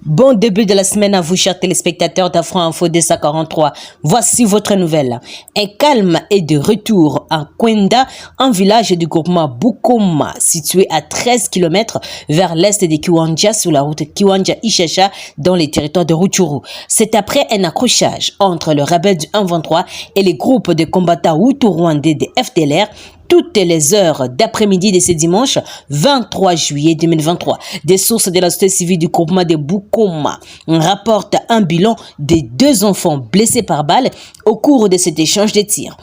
Bon début de la semaine à vous, chers téléspectateurs d'Afro Info 243. Voici votre nouvelle. Un calme est de retour à Kwenda, un village du groupement Bukoma, situé à 13 km vers l'est de Kiwanja, sur la route Kiwanja-Ishasha, dans les territoires de Rutshuru. C'est après un accrochage entre le rebelle du 1-23 et les groupes de combattants hutu-rwandais de FDLR, toutes les heures d'après-midi de ce dimanche 23 juillet 2023. Des sources de la société civile du groupement de Bukoma rapportent un bilan de 2 enfants blessés par balle au cours de cet échange de tirs.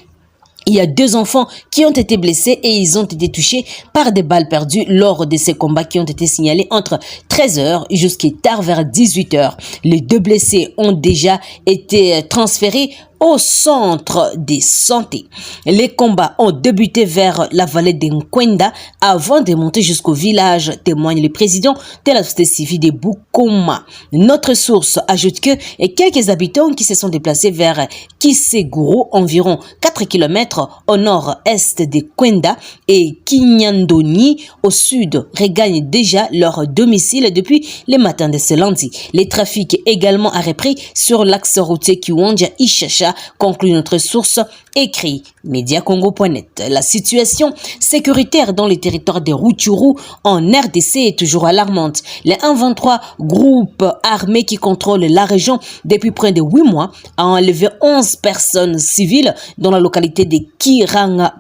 Il y a 2 enfants qui ont été blessés et ils ont été touchés par des balles perdues lors de ces combats qui ont été signalés entre 13h jusqu'à tard vers 18h. Les 2 blessés ont déjà été transférés au centre de santé. Les combats ont débuté vers la vallée de Nkwenda avant de monter jusqu'au village, témoigne le président de la société civile de Bukoma. Notre source ajoute que quelques habitants qui se sont déplacés vers Kiseguro, environ 4 km au nord-est de Kwenda, et Kinyandoni au sud, regagnent déjà leur domicile depuis le matin de ce lundi. Les trafics également a repris sur l'axe routier Kiwanja-Ishasha, conclut notre source, écrit Mediacongo.net. La situation sécuritaire dans les territoires de Rutshuru en RDC est toujours alarmante. Les 1-23 groupes armés qui contrôlent la région depuis près de 8 mois a enlevé 11 personnes civiles dans la localité de Kigarama,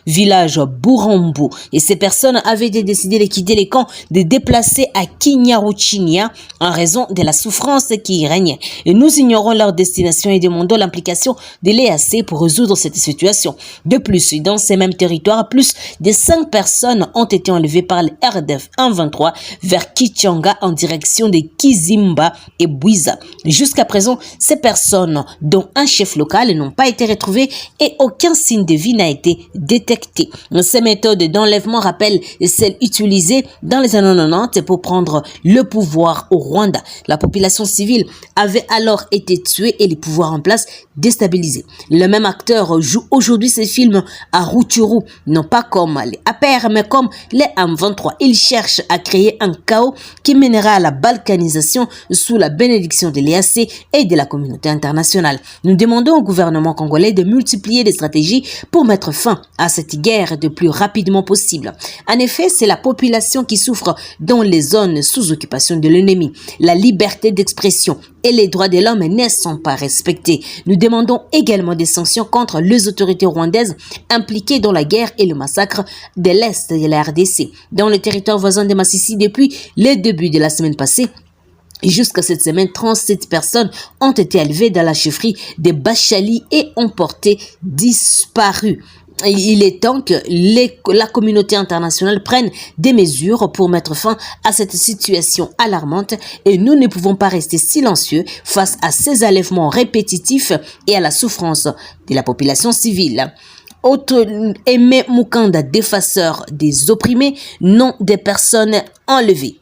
village Burambu. Et ces personnes avaient décidé de quitter les camps, de déplacer à Kinyaruchinia en raison de la souffrance qui y règne. Et nous ignorons leur destination et demandons l'implication de l'EAC pour résoudre cette situation. De plus, dans ces mêmes territoires, plus de 5 personnes ont été enlevées par le RDF 1-23 vers Kichanga en direction de Kizimba et Bwiza. Jusqu'à présent, ces personnes, dont un chef local, n'ont pas été retrouvées et aucun signe de vie n'a été détecté. Ces méthodes d'enlèvement rappellent celles utilisées dans les années 90 pour prendre le pouvoir au Rwanda. La population civile avait alors été tuée et les pouvoirs en place déstabilisés. Le même acteur joue aujourd'hui ses films à Rutshuru, non pas comme les APR, mais comme les M23. Il cherche à créer un chaos qui mènera à la balkanisation sous la bénédiction de l'EAC et de la communauté internationale. Nous demandons au gouvernement congolais de multiplier les stratégies pour mettre fin à cette guerre le plus rapidement possible. En effet, c'est la population qui souffre dans les zones sous occupation de l'ennemi. La liberté d'expression et les droits de l'homme ne sont pas respectés. Nous demandons également des sanctions contre les autorités rwandaises impliquées dans la guerre et le massacre de l'Est de la RDC. Dans le territoire voisin de Massissi, depuis le début de la semaine passée, jusqu'à cette semaine, 37 personnes ont été élevées dans la chefferie de Bachali et ont porté disparu. Il est temps que la communauté internationale prenne des mesures pour mettre fin à cette situation alarmante et nous ne pouvons pas rester silencieux face à ces enlèvements répétitifs et à la souffrance de la population civile. Autre Aimé Mukanda, défenseur des opprimés, nom des personnes enlevées.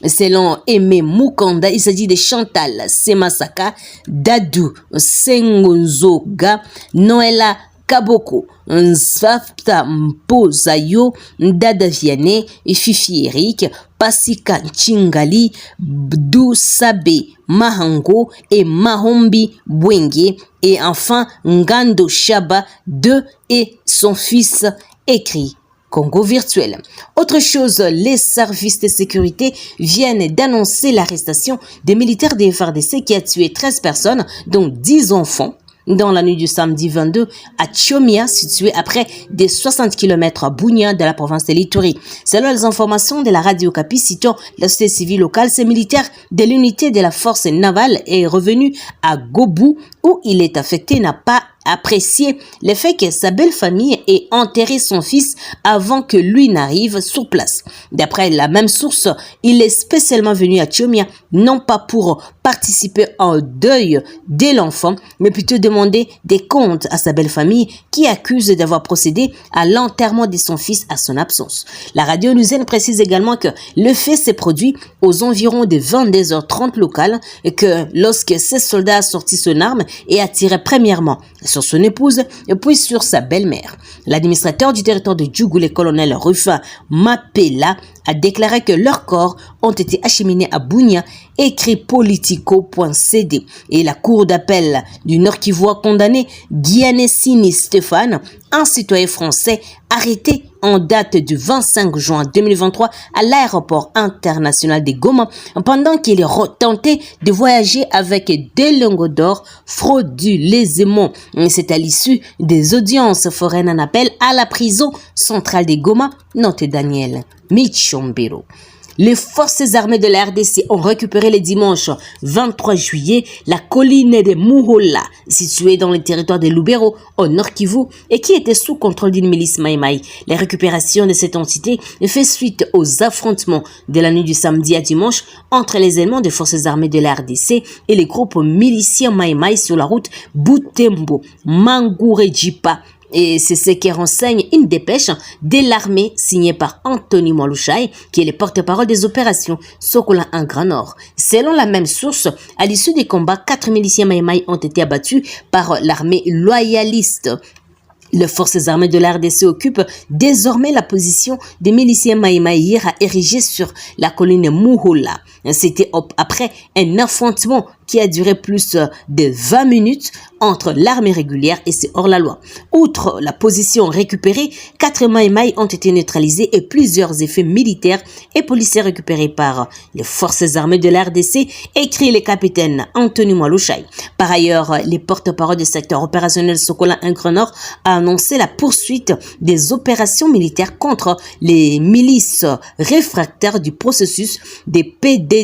Selon Aimé Mukanda, il s'agit de Chantal Semasaka, Dadou Sengozoga, Noëlla Kaboko, Nzafta Mpozayo, Ndada Vianney, Fifi Eric, Pasika Chingali, Bdou Sabe Mahango et Mahombi Bwenge, et enfin Ngando Shaba 2 et son fils, écrit Congo virtuel. Autre chose, les services de sécurité viennent d'annoncer l'arrestation des militaires des FARDC qui a tué 13 personnes, dont 10 enfants, dans la nuit du samedi 22 à Tchomia, situé à près des 60 km à Bunia de la province de l'Ituri. Selon les informations de la radio Okapi citant la société civile locale, ces militaires de l'unité de la force navale est revenu à Gobu où il est affecté n'a pas apprécié le fait que sa belle famille ait enterré son fils avant que lui n'arrive sur place. D'après la même source, il est spécialement venu à Tchomia, non pas pour participer au deuil de l'enfant, mais plutôt demander des comptes à sa belle famille qui accuse d'avoir procédé à l'enterrement de son fils à son absence. La radio Nuzen précise également que le fait s'est produit aux environs de 22h30 locales et que lorsque ces soldats a sorti son arme et a tiré premièrement sur son épouse puis sur sa belle-mère. L'administrateur du territoire de Djougou, le colonel Rufin Mapela, a déclaré que leurs corps ont été acheminés à Bunia, écrit Politico.cd. Et la cour d'appel du Nord-Kivu a condamné Gianessini Stéphane, un citoyen français arrêté en date du 25 juin 2023 à l'aéroport international de Goma pendant qu'il tentait de voyager avec des lingots d'or frauduleusement. C'est à l'issue des audiences foraines en appel à la prison centrale de Goma, note Daniel Michombero. Les forces armées de la RDC ont récupéré le dimanche 23 juillet la colline de Muhola, située dans le territoire de Lubero, au Nord-Kivu, et qui était sous contrôle d'une milice Maïmaï. La récupération de cette entité fait suite aux affrontements de la nuit du samedi à dimanche entre les éléments des forces armées de la RDC et les groupes miliciens Maïmaï sur la route Butembo-Mangurejipa. Et c'est ce qui renseigne une dépêche de l'armée signée par Anthony Mwalushai, qui est le porte-parole des opérations Sokola en Grand Nord. Selon la même source, à l'issue des combats, 4 miliciens Maïmaï ont été abattus par l'armée loyaliste. Les forces armées de la RDC occupent désormais la position des miliciens Maïmaïr à ériger sur la colline Muhola. C'était après un affrontement qui a duré plus de 20 minutes entre l'armée régulière et ses hors-la-loi. Outre la position récupérée, 4 Maïmaï ont été neutralisés et plusieurs effets militaires et policiers récupérés par les forces armées de la RDC, écrit le capitaine Anthony Mwalushai. Par ailleurs, les porte-parole du secteur opérationnel Sokola Grand Nord a annoncé la poursuite des opérations militaires contre les milices réfractaires du processus des PDDRCS,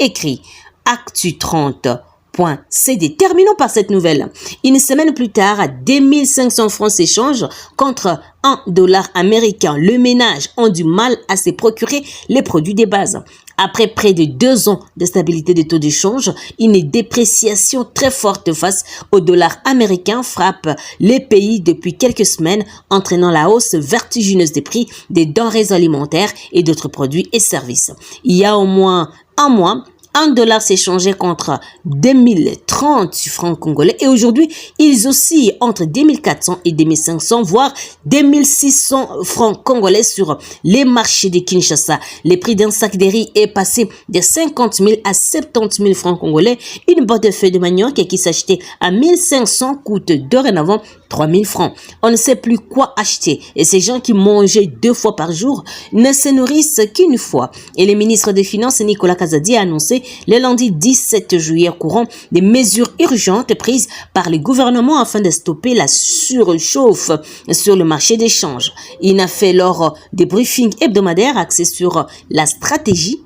écrit Actu30.cd. Terminons par cette nouvelle. Une semaine plus tard, 2500 francs s'échangent contre $1 américain. Le ménage ont du mal à se procurer les produits de base. Après près de 2 ans de stabilité des taux d'échange, une dépréciation très forte face au dollar américain frappe les pays depuis quelques semaines, entraînant la hausse vertigineuse des prix des denrées alimentaires et d'autres produits et services. Il y a au moins un mois, $1 s'échangeait contre 2030 francs congolais et aujourd'hui, ils oscillent entre 2400 et 2500, voire 2600 francs congolais sur les marchés de Kinshasa. Le prix d'un sac de riz est passé de 50 000 à 70 000 francs congolais. Une boîte de feuilles de manioc qui s'achetait à 1500 coûte dorénavant 3 000 francs. On ne sait plus quoi acheter et ces gens qui mangeaient 2 fois par jour ne se nourrissent qu'une fois. Et le ministre des Finances Nicolas Kazadi a annoncé le lundi 17 juillet courant des mesures urgentes prises par le gouvernement afin de stopper la surchauffe sur le marché des changes. Il a fait lors des briefings hebdomadaires axés sur la stratégie,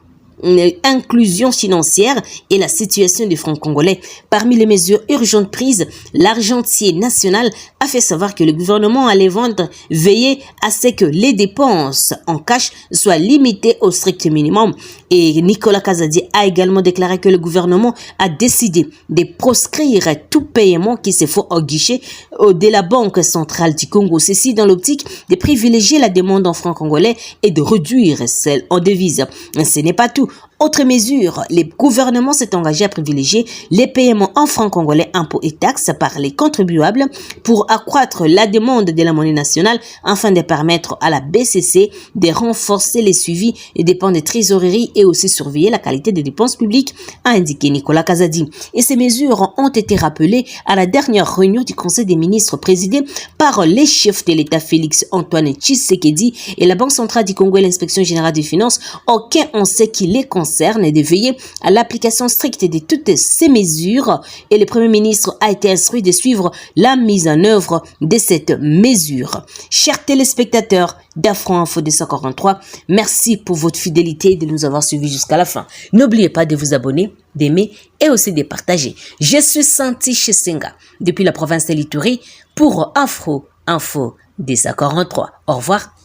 inclusion financière et la situation des francs congolais. Parmi les mesures urgentes prises, l'argentier national a fait savoir que le gouvernement allait veiller à ce que les dépenses en cash soient limitées au strict minimum. Et Nicolas Kazadi a également déclaré que le gouvernement a décidé de proscrire tout paiement qui se fait au guichet de la Banque centrale du Congo. Ceci dans l'optique de privilégier la demande en francs congolais et de réduire celle en devises. Ce n'est pas tout. Autre mesure, le gouvernement s'est engagé à privilégier les paiements en francs congolais, impôts et taxes par les contribuables pour accroître la demande de la monnaie nationale afin de permettre à la BCC de renforcer les suivis et dépenses de trésorerie et aussi surveiller la qualité des dépenses publiques, a indiqué Nicolas Kazadi. Et ces mesures ont été rappelées à la dernière réunion du Conseil des ministres présidée par les chefs de l'État Félix Antoine Tshisekedi et la Banque centrale du Congo et l'inspection générale des finances, auquel on sait qu'il les concerne et de veiller à l'application stricte de toutes ces mesures. Et le Premier ministre a été instruit de suivre la mise en œuvre de cette mesure. Chers téléspectateurs d'Afro Info 243, merci pour votre fidélité et de nous avoir suivis jusqu'à la fin. N'oubliez pas de vous abonner, d'aimer et aussi de partager. Je suis Santi Chisenga depuis la province de l'Ituri pour Afro Info 243. Au revoir.